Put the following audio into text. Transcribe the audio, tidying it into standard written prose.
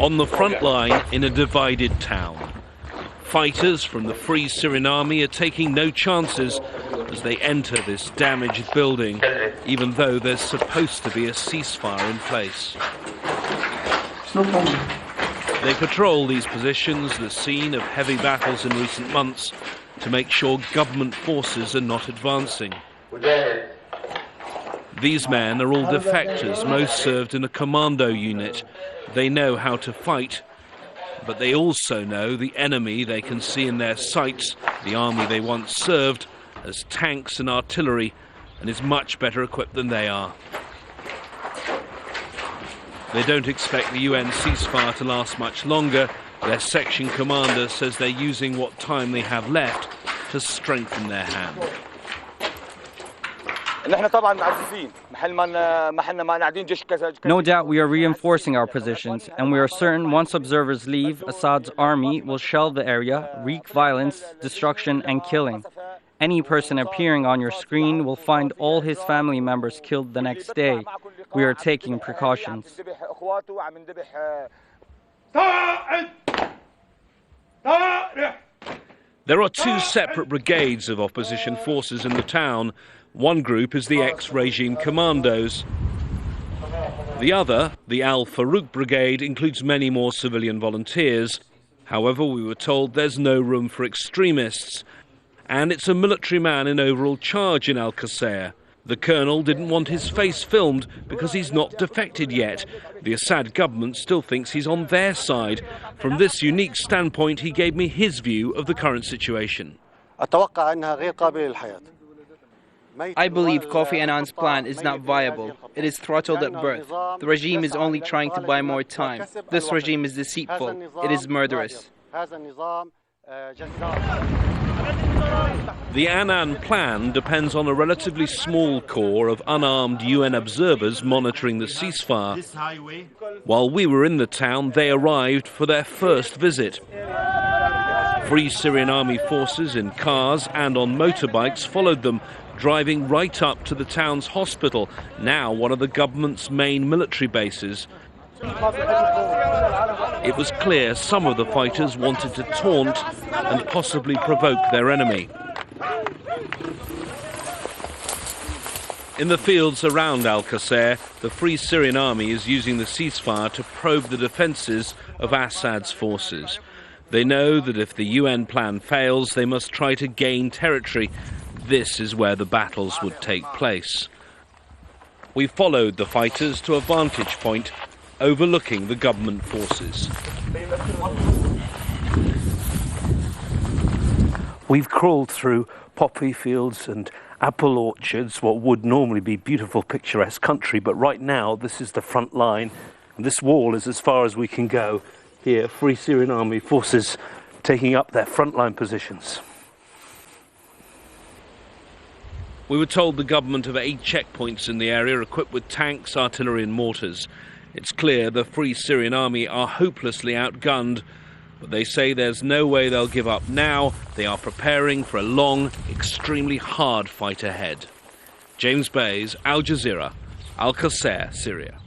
On the front line in a divided town, fighters from the Free Syrian Army are taking no chances as they enter this damaged building, even though there's supposed to be a ceasefire in place. They patrol these positions, the scene of heavy battles in recent months, to make sure government forces are not advancing. These men are all defectors, most served in a commando unit. They know how to fight, but they also know the enemy they can see in their sights, the army they once served, as tanks and artillery, and is much better equipped than they are. They don't expect the UN ceasefire to last much longer. Their section commander says they're using what time they have left to strengthen their hand. No doubt we are reinforcing our positions, and we are certain once observers leave, Assad's army will shell the area, wreak violence, destruction and killing. Any person appearing on your screen will find all his family members killed the next day. We are taking precautions. There are two separate brigades of opposition forces in the town. One group is the ex-regime commandos. The other, the al-Farouk brigade, includes many more civilian volunteers. However, we were told there's no room for extremists. And it's a military man in overall charge in al-Qusayr. The colonel didn't want his face filmed because he's not defected yet. The Assad government still thinks he's on their side. From this unique standpoint, he gave me his view of the current situation. I believe Kofi Annan's plan is not viable. It is throttled at birth. The regime is only trying to buy more time. This regime is deceitful. It is murderous. The Annan plan depends on a relatively small core of unarmed UN observers monitoring the ceasefire. While we were in the town, they arrived for their first visit. Free Syrian Army forces in cars and on motorbikes followed them, driving right up to the town's hospital, now one of the government's main military bases. It was clear some of the fighters wanted to taunt and possibly provoke their enemy. In the fields around al-Qusayr, the Free Syrian Army is using the ceasefire to probe the defences of Assad's forces. They know that if the UN plan fails, they must try to gain territory. This is where the battles would take place. We followed the fighters to a vantage point overlooking the government forces. We've crawled through poppy fields and apple orchards, what would normally be beautiful, picturesque country, but right now this is the front line, and this wall is as far as we can go. Here, Free Syrian Army forces taking up their frontline positions. We were told the government have 8 checkpoints in the area equipped with tanks, artillery and mortars. It's clear the Free Syrian Army are hopelessly outgunned, but they say there's no way they'll give up now. They are preparing for a long, extremely hard fight ahead. James Bays, Al Jazeera, al-Qusayr, Syria.